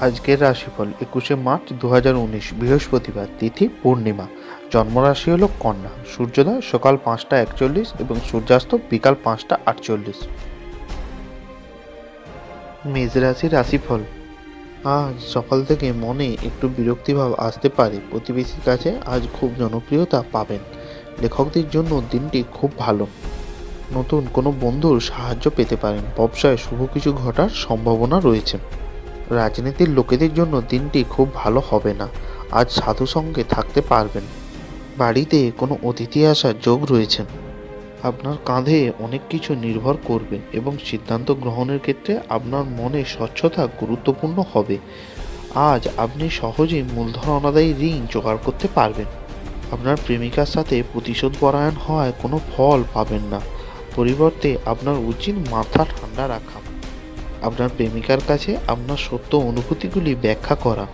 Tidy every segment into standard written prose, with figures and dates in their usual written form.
আজকের রাশিফল 21শে মার্চ 2019 বৃহস্পতিবার, তিথি পূর্ণিমা। জন্মরাশি হলো কন্যা। সূর্যোদয় সকাল 5টা 41 এবং সূর্যাস্ত বিকাল 5টা 48। মেষ রাশির রাশিফল। আজ সকাল থেকে মনে একটু বিরক্তিভাব আসতে পারে। প্রতিবেশীর কাছে আজ খুব জনপ্রিয়তা পাবেন। লেখকদের জন্য দিনটি খুব ভালো। নতুন কোনো বন্ধুর সাহায্য পেতে পারেন। ব্যবসায় শুভ কিছু ঘটার সম্ভাবনা রয়েছে। রাজনীতির লোকেদের জন্য দিনটি খুব ভালো হবে না। আজ সাধু সঙ্গে থাকতে পারবেন। বাড়িতে কোনো অতিথি আসার যোগ রয়েছে। আপনার কাঁধে অনেক কিছু নির্ভর করবে এবং সিদ্ধান্ত গ্রহণের ক্ষেত্রে আপনার মনে স্বচ্ছতা গুরুত্বপূর্ণ হবে। আজ আপনি সহজেই মূলধন অনাদায়ী ঋণ জোগাড় করতে পারবেন। আপনার প্রেমিকার সাথে প্রতিশোধ পরায়ণ হওয়ায় কোনো ফল পাবেন না। পরিবর্তে আপনার উচিত মাথা ঠান্ডা রাখা। আপনার প্রেমিকার কাছে আপনার সত্য অনুভূতিগুলি ব্যাখ্যা করা।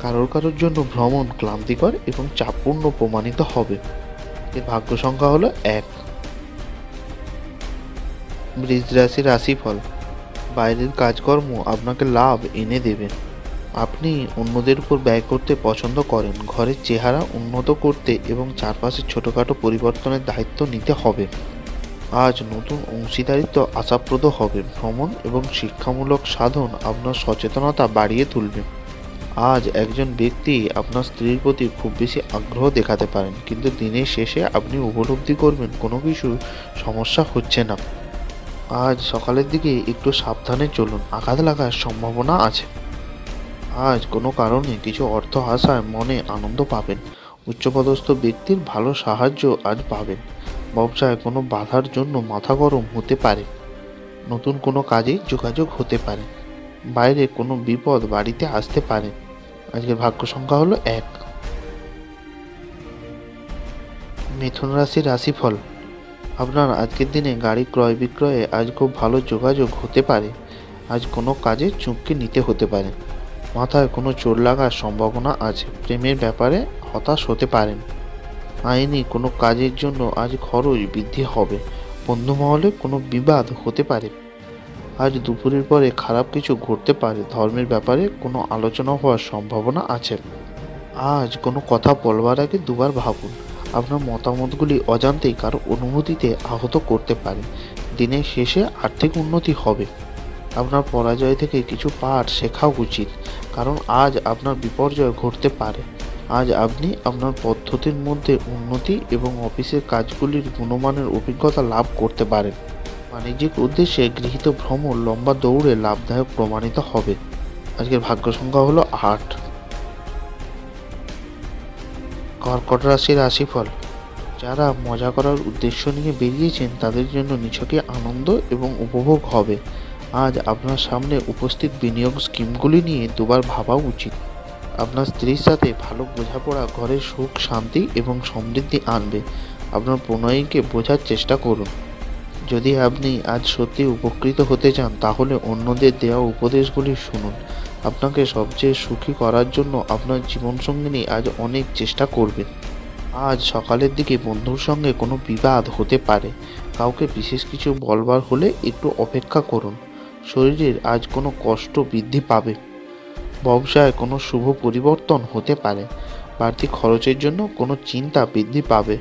কারোর জন্য ভ্রমণ ক্লান্তিকর এবং চাপপূর্ণ প্রমাণিত হবে। এর ভাগ্য সংখ্যা হলো 1। বৃষ রাশির রাশিফল। বাইরের কাজকর্ম আপনাকে লাভ এনে দেবে। আপনি অন্যদের উপর ব্যয় করতে পছন্দ করেন। ঘরের চেহারা উন্নত করতে এবং চারপাশের ছোটখাটো পরিবর্তনের দায়িত্ব নিতে হবে। আজ নতুন অংশীদারিত্ব আশাপ্রদ হবে। ভ্রমণ এবং শিক্ষামূলক সাধন আপনার সচেতনতা বাড়িয়ে তুলবে। আজ একজন ব্যক্তি আপনার স্ত্রীর প্রতি খুব বেশি আগ্রহ দেখাতে পারেন, কিন্তু দিনের শেষে আপনি উপলব্ধি করবেন কোনো কিছু সমস্যা হচ্ছে না। আজ সকালের দিকে একটু সাবধানে চলুন, আঘাত লাগার সম্ভাবনা আছে। আজ কোনো কারণে কিছু অর্থ আসায় মনে আনন্দ পাবেন। উচ্চপদস্থ ব্যক্তির ভালো সাহায্য আজ পাবেন। ব্যবসায় কোনো বাধার জন্য মাথা গরম হতে পারে। নতুন কোনো কাজে যোগাযোগ হতে পারে। বাইরে কোনো বিপদ বাড়িতে আসতে পারে। আজকের ভাগ্য সংখ্যা হলো 1। মিথুন রাশির রাশিফল। আপনার আজকের দিনে গাড়ি ক্রয় বিক্রয়ে আজ খুব ভালো যোগাযোগ হতে পারে। আজ কোনো কাজে চুক্তি নিতে হতে পারে। মাথায় কোনো চোট লাগার সম্ভাবনা আছে। প্রেমের ব্যাপারে হতাশ হতে পারেন। আইনি কোনো কাজের জন্য আজ খরচ বৃদ্ধি হবে। বন্ধু মহলে কোনো বিবাদ হতে পারে। আজ দুপুরের পরে খারাপ কিছু ঘটতে পারে। ধর্মের ব্যাপারে কোনো আলোচনা হওয়ার সম্ভাবনা আছে। আজ কোনো কথা বলবার আগে দুবার ভাবুন। আপনার মতামতগুলি অজান্তেই কারো অনুভূতিতে আহত করতে পারে। দিনের শেষে আর্থিক উন্নতি হবে। আপনার পরাজয় থেকে কিছু পাঠ শেখা উচিত, কারণ আজ আপনার বিপর্যয় ঘটতে পারে। আজ আপনি আপনার পদ্ধতির মধ্যে উন্নতি এবং অফিসের কাজগুলির গুণমানের অভিজ্ঞতা লাভ করতে পারেন। বাণিজ্যিক উদ্দেশ্যে গৃহীত ভ্রমণ লম্বা দৌড়ে লাভদায়ক প্রমাণিত হবে। আজকের ভাগ্য সংখ্যা হলো 8। কর্কট রাশির রাশিফল। যারা মজা করার উদ্দেশ্য নিয়ে বেরিয়েছেন তাদের জন্য নিছকই আনন্দ এবং উপভোগ হবে। আজ আপনার সামনে উপস্থিত বিনিয়োগ স্কিমগুলি নিয়ে দুবার ভাবা উচিত। আপনার স্ত্রীর সাথে ভালো বোঝাপড়া ঘরের সুখ, শান্তি এবং সমৃদ্ধি আনবে। আপনার প্রণয়ীকে বোঝার চেষ্টা করুন। যদি আপনি আজ সত্যি উপকৃত হতে চান তাহলে অন্যদের দেওয়া উপদেশগুলি শুনুন। আপনাকে সবচেয়ে সুখী করার জন্য আপনার জীবনসঙ্গিনী আজ অনেক চেষ্টা করবে। আজ সকালের দিকে বন্ধুর সঙ্গে কোনো বিবাদ হতে পারে। কাউকে বিশেষ কিছু বলবার হলে একটু অপেক্ষা করুন। শরীরের আজ কোনো কষ্ট বৃদ্ধি পাবে। ব্যবসায় কোনো শুভ পরিবর্তন হতে পারে। বাড়তি খরচের জন্য কোনো চিন্তা বৃদ্ধি পাবে।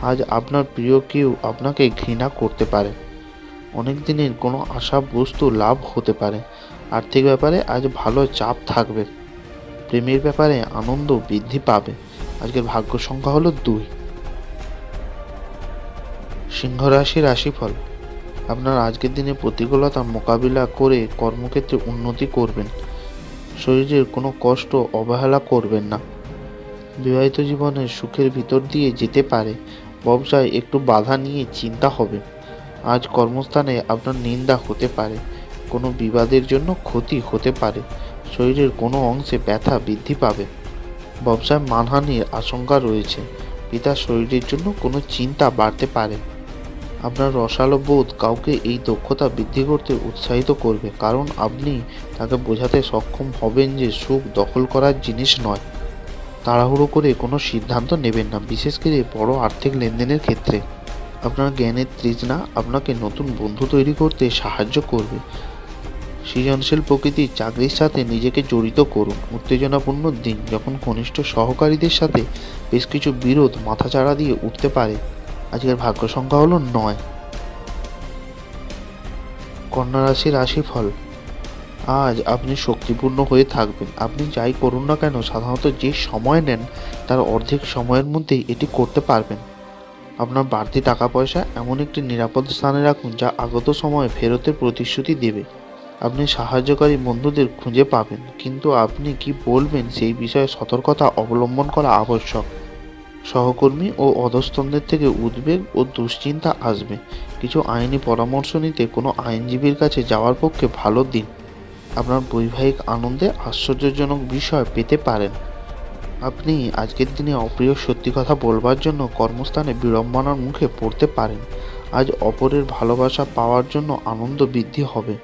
আজ আপনার প্রিয় কেউ আপনাকে ঘৃণা করতে পারে। অনেক দিনের কোনো আশা বস্তু লাভ হতে পারে। আর্থিক ব্যাপারে আজ ভালো চাপ থাকবে। প্রেমের ব্যাপারে আনন্দ বৃদ্ধি পাবে। আজকের ভাগ্য সংখ্যা হলো 2। সিংহ রাশির রাশিফল। আপনার আজকের দিনে প্রতিকূলতা মোকাবিলা করে কর্মক্ষেত্রে উন্নতি করবেন। শরীরের কোনো কষ্ট অবহেলা করবেন না। বিবাহিত জীবনের সুখের ভিতর দিয়ে যেতে পারে। ব্যবসায় একটু বাধা নিয়ে চিন্তা হবে। আজ কর্মস্থানে আপনার নিন্দা হতে পারে। কোনো বিবাদের জন্য ক্ষতি হতে পারে। শরীরের কোনো অংশে ব্যথা বৃদ্ধি পাবে। ব্যবসায় মানহানির আশঙ্কা রয়েছে। পিতার শরীরের জন্য কোনো চিন্তা বাড়তে পারে। আপনার রসালো বোধ কাউকে এই দক্ষতা বৃদ্ধি করতে উৎসাহিত করবে, কারণ আপনি তাকে বোঝাতে সক্ষম হবেন যে সুখ দখল করার জিনিস নয়। তাড়াহুড়ো করে কোনো সিদ্ধান্ত নেবেন না, বিশেষ করে বড় আর্থিক লেনদেনের ক্ষেত্রে। আপনার জ্ঞানের তৃষ্ণা আপনাকে নতুন বন্ধু তৈরি করতে সাহায্য করবে। সৃজনশীল প্রকৃতির চাকরির সাথে নিজেকে জড়িত করুন। উত্তেজনাপূর্ণ দিন, যখন ঘনিষ্ঠ সহকারীদের সাথে বেশ কিছু বিরোধ মাথাচাড়া দিয়ে উঠতে পারে। আজকের ভাগ্য সংখ্যা হলো 9। কন্যা রাশির রাশিফল। আজ আপনি শক্তিপূর্ণ হয়ে থাকবেন। আপনি যাই করুন না কেন, সাধারণত যে সময় নেন তার অর্ধেক সময়ের মধ্যেই এটি করতে পারবেন। আপনার বাড়তি টাকা পয়সা এমন একটি নিরাপদ স্থানে রাখুন যা আগত সময়ে ফেরতের প্রতিশ্রুতি দেবে। আপনি সাহায্যকারী বন্ধুদের খুঁজে পাবেন, কিন্তু আপনি কি বলবেন সেই বিষয়ে সতর্কতা অবলম্বন করা আবশ্যক। সহকর্মী ও অধস্তনদের থেকে উদ্বেগ ও দুশ্চিন্তা আসবে। কিছু আইনি পরামর্শ নিতে কোনো আইনজীবীর কাছে যাওয়ার পক্ষে ভালো দিন। আপনার বৈবাহিক আনন্দে আশ্চর্যজনক বিষয় পেতে পারেন। আপনি আজকের দিনে অপ্রিয় সত্যি কথা বলবার জন্য কর্মস্থানে বিড়ম্বনার মুখে পড়তে পারেন। আজ অপরের ভালোবাসা পাওয়ার জন্য আনন্দ বৃদ্ধি হবে।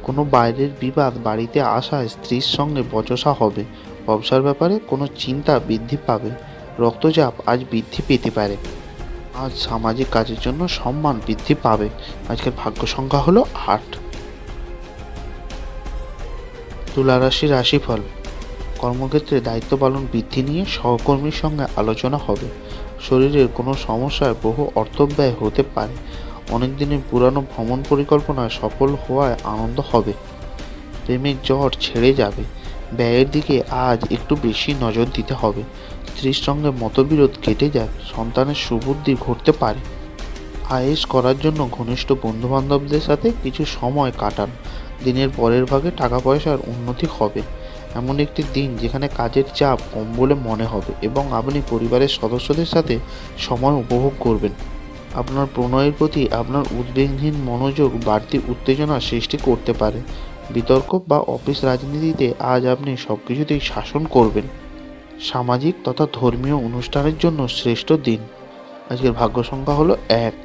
কোনো বাইরের বিবাদ বাড়িতে আসায় স্ত্রীর সঙ্গে বচসা হবে। ব্যবসার ব্যাপারে কোনো চিন্তা বৃদ্ধি পাবে। রক্তচাপ আজ বৃদ্ধি পেতে পারে। আজ সামাজিক কাজের জন্য সম্মান বৃদ্ধি পাবে। আজকের ভাগ্য সংখ্যা হলো 8। তুলা রাশির রাশিফল। কর্মক্ষেত্রে দায়িত্ব পালন বৃদ্ধি নিয়ে সহকর্মীর সঙ্গে আলোচনা হবে। শরীরের কোনো সমস্যায় বহু অর্থব্যয় হতে পারে। অনেক দিনের পুরানো ভ্রমণ পরিকল্পনা সফল হওয়ায় আনন্দ হবে। প্রেমের জ্বর ছেড়ে যাবে। ব্যয়ের দিকে আজ একটু বেশি নজর দিতে হবে। স্ত্রীর সঙ্গে মতবিরোধ কেটে যাবে। সন্তানের সুবুদ্ধি ঘটতে পারে। আয়েশ করার জন্য ঘনিষ্ঠ বন্ধুবান্ধবদের সাথে কিছু সময় কাটান। দিনের পরের ভাগে টাকা পয়সার উন্নতি হবে। এমন একটি দিন যেখানে কাজের চাপ কম বলে মনে হবে এবং আপনি পরিবারের সদস্যদের সাথে সময় উপভোগ করবেন। আপনার প্রণয়ের প্রতি আপনার উদ্বেগহীন মনোযোগ বাড়তি উত্তেজনা সৃষ্টি করতে পারে। বিতর্ক বা অফিস রাজনীতিতে আজ আপনি সবকিছুতেই শাসন করবেন। সামাজিক তথা ধর্মীয় অনুষ্ঠানের জন্য শ্রেষ্ঠ দিন। আজকের ভাগ্য সংখ্যা হলো 1।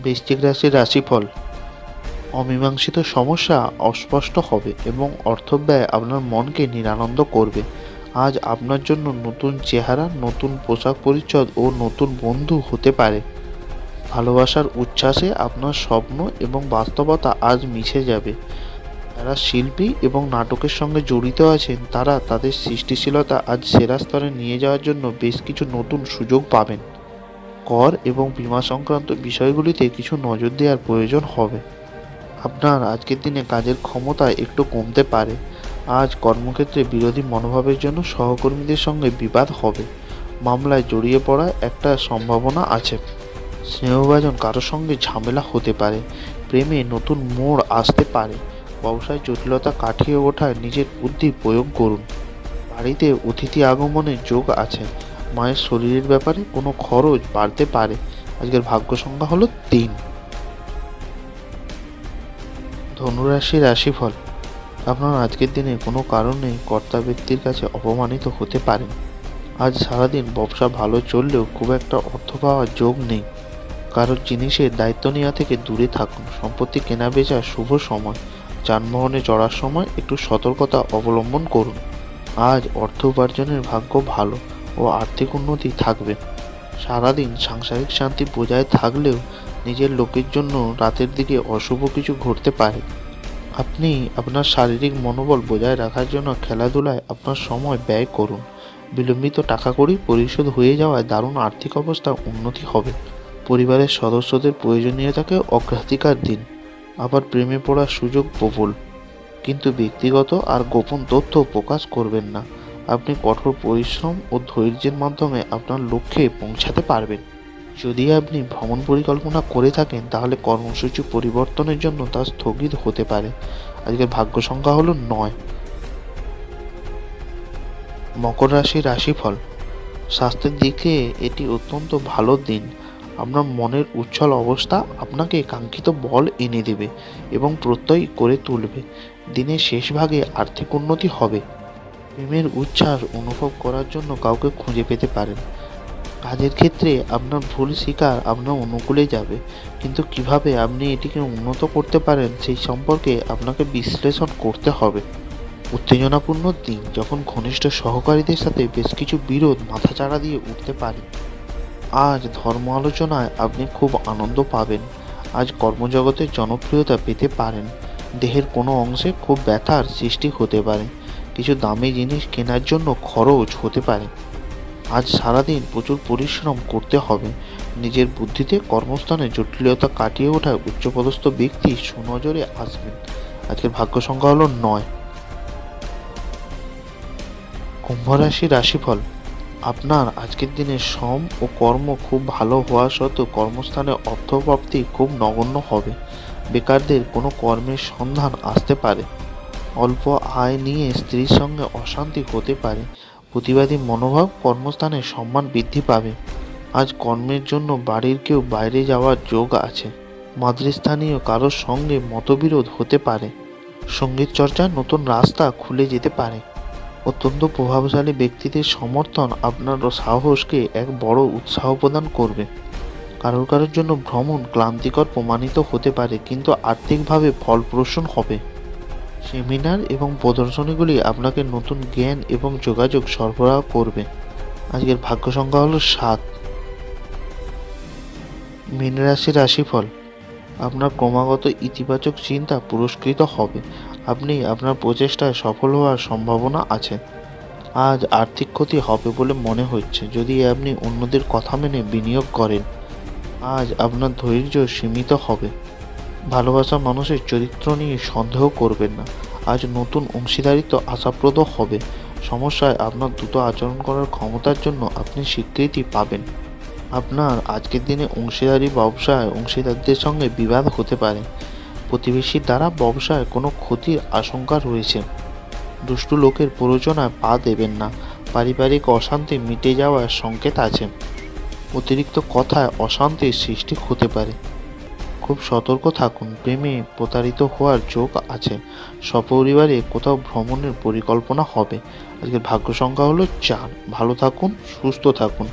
বৃশ্চিক রাশির রাশিফল। অমীমাংসিত সমস্যা অস্পষ্ট হবে এবং অর্থব্যয় আপনার মনকে নিরানন্দ করবে। আজ আপনার জন্য নতুন চেহারা, নতুন পোশাক পরিচ্ছদ ও নতুন বন্ধু হতে পারে। ভালোবাসার উচ্ছ্বাসে আপনার স্বপ্ন এবং বাস্তবতা আজ মিশে যাবে। যারা শিল্পী এবং নাটকের সঙ্গে জড়িত আছেন তারা তাদের সৃষ্টিশীলতা আজ সেরা স্তরে নিয়ে যাওয়ার জন্য বেশ কিছু নতুন সুযোগ পাবেন। কর এবং বীমা সংক্রান্ত বিষয়গুলিতে কিছু নজর দেওয়ার প্রয়োজন হবে। আপনার আজকের দিনে কাজের ক্ষমতা একটু কমতে পারে। আজ কর্মক্ষেত্রে বিরোধী মনোভাবের জন্য সহকর্মীদের সঙ্গে বিবাদ হবে। মামলায় জড়িয়ে পড়ার একটা সম্ভাবনা আছে। স্নেহভাজন কারোর সঙ্গে ঝামেলা হতে পারে। প্রেমে নতুন মোড় আসতে পারে। ব্যবসায় জটিলতা কাটিয়ে ওঠায় নিজের বুদ্ধি প্রয়োগ করুন। বাড়িতে অতিথি আগমনের যোগ আছে। মায়ের শরীরের ব্যাপারে কোনো খরচ বাড়তে পারে। আজকের ভাগ্য সংখ্যা হলো 3। ধনুরাশির রাশিফল। আপনার আজকের দিনে কোনো কারণে কর্তা ব্যক্তির কাছে অপমানিত হতে পারেন। আজ সারাদিন ব্যবসা ভালো চললেও খুব একটা অর্থ পাওয়ার যোগ নেই। কারোর জিনিসের দায়িত্ব নেওয়া থেকে দূরে থাকুন। সম্পত্তি কেনা বেচার শুভ সময়। যানবাহনে চড়ার সময় একটু সতর্কতা অবলম্বন করুন। আজ অর্থ উপার্জনের ভাগ্য ভালো ও আর্থিক উন্নতি থাকবে। সারাদিন সাংসারিক শান্তি বজায় থাকলেও নিজের লোকের জন্য রাতের দিকে অশুভ কিছু ঘটতে পারে। আপনি আপনার শারীরিক মনোবল বজায় রাখার জন্য খেলাধুলায় আপনার সময় ব্যয় করুন। বিলম্বিত টাকা কড়ি পরিশোধ হয়ে যাওয়ায় দারুণ আর্থিক অবস্থার উন্নতি হবে। পরিবারের সদস্যদের প্রয়োজনীয়তাকে অগ্রাধিকার দিন। আবার প্রেমে পড়ার সুযোগ প্রবল, কিন্তু ব্যক্তিগত আর গোপন তথ্য প্রকাশ করবেন না। আপনি কঠোর পরিশ্রম ও ধৈর্যের মাধ্যমে আপনার লক্ষ্যে পৌঁছাতে পারবেন। যদি আপনি ভ্রমণ পরিকল্পনা করে থাকেন তাহলে কর্মসূচি পরিবর্তনের জন্য তা স্থগিত হতে পারে। আজকের ভাগ্য সংখ্যা হলো 9। মকর রাশির রাশিফল। স্বাস্থ্যের দিকে এটি অত্যন্ত ভালো দিন। আপনার মনের উচ্ছল অবস্থা আপনাকে কাঙ্ক্ষিত বল এনে দেবে এবং প্রত্যয় করে তুলবে। দিনের শেষ ভাগে আর্থিক উন্নতি হবে। প্রেমের উচ্ছ্বাস অনুভব করার জন্য কাউকে খুঁজে পেতে পারেন। কাজের ক্ষেত্রে আপনার ভুল স্বীকার আপনার অনুকূলে যাবে, কিন্তু কিভাবে আপনি এটিকে উন্নত করতে পারেন সেই সম্পর্কে আপনাকে বিশ্লেষণ করতে হবে। উত্তেজনাপূর্ণ দিন, যখন ঘনিষ্ঠ সহকারীদের সাথে বেশ কিছু বিরোধ মাথাচাড়া দিয়ে উঠতে পারে। আজ ধর্ম আলোচনায় আপনি খুব আনন্দ পাবেন। আজ কর্মজগতে জনপ্রিয়তা পেতে পারেন। দেহের কোনো অংশে খুব ব্যথার সৃষ্টি হতে পারে। কিছু দামি জিনিস কেনার জন্য খরচ হতে পারে। আজ সারাদিন প্রচুর পরিশ্রম করতে হবে। নিজের বুদ্ধিতে কর্মস্থানে জটিলতা কাটিয়ে ওঠায় উচ্চপদস্থ ব্যক্তি সুনজরে আসবেন। আজকের ভাগ্য সংখ্যা হলো ৯। কুম্ভ রাশির রাশিফল। আপনার আজকের দিনে শ্রম ও কর্ম খুব ভালো হওয়া সত্ত্বেও কর্মস্থানে অর্থপ্রাপ্তি খুব নগণ্য হবে। বেকারদের কোনো কর্মের সন্ধান আসতে পারে। অল্প আয় নিয়ে স্ত্রীর সঙ্গে অশান্তি হতে পারে। প্রতিবাদী মনোভাব কর্মস্থানে সম্মান বৃদ্ধি পাবে। আজ কর্মের জন্য বাড়ির কেউ বাইরে যাওয়ার যোগ আছে। মাতৃস্থানীয় কারোর সঙ্গে মতবিরোধ হতে পারে। সঙ্গীত চর্চার নতুন রাস্তা খুলে যেতে পারে। অত্যন্ত প্রভাবশালী ব্যক্তিদের সমর্থন আপনার সাহসকে এক বড় উৎসাহ প্রদান করবে। কারোর জন্য ভ্রমণ ক্লান্তিকর প্রমাণিত হতে পারে, কিন্তু আর্থিকভাবে ফলপ্রসূ হবে। সেমিনার এবং প্রদর্শনীগুলি আপনাকে নতুন জ্ঞান এবং যোগাযোগ সরবরাহ করবে। আজকের ভাগ্য সংখ্যা হলো ৭। মীন রাশির রাশিফল। আপনার ক্রমাগত ইতিবাচক চিন্তা পুরস্কৃত হবে। আপনি আপনার প্রচেষ্টায় সফল হওয়ার সম্ভাবনা আছে। আজ আর্থিক ক্ষতি হবে বলে মনে হচ্ছে যদি আপনি অন্যদের কথা মেনে বিনিয়োগ করেন। আজ আপনার ধৈর্য সীমিত হবে। ভালোবাসা মানুষের চরিত্র নিয়ে সন্দেহ করবেন না। আজ নতুন অংশীদারিত্ব আশাপ্রদ হবে। সমস্যায় আপনার দ্রুত আচরণ করার ক্ষমতার জন্য আপনি স্বীকৃতি পাবেন। আপনার আজকের দিনে অংশীদারি ব্যবসায় অংশীদারদের সঙ্গে বিবাদ হতে পারে। প্রতিবেশীর দ্বারা ব্যবসায় কোনো ক্ষতির আশঙ্কা রয়েছে। দুষ্টু লোকের প্ররোচনায় পা দেবেন না। পারিবারিক অশান্তি মিটে যাওয়ার সংকেত আছে। অতিরিক্ত কথায় অশান্তির সৃষ্টি হতে পারে। খুব সতর্ক থাকুন। প্রেমে প্রতারিত হওয়ার যোগ আছে। সপরিবারে কোথাও ভ্রমণের পরিকল্পনা হবে। আজকের ভাগ্য সংখ্যা হলো ৪। ভালো থাকুন, সুস্থ থাকুন।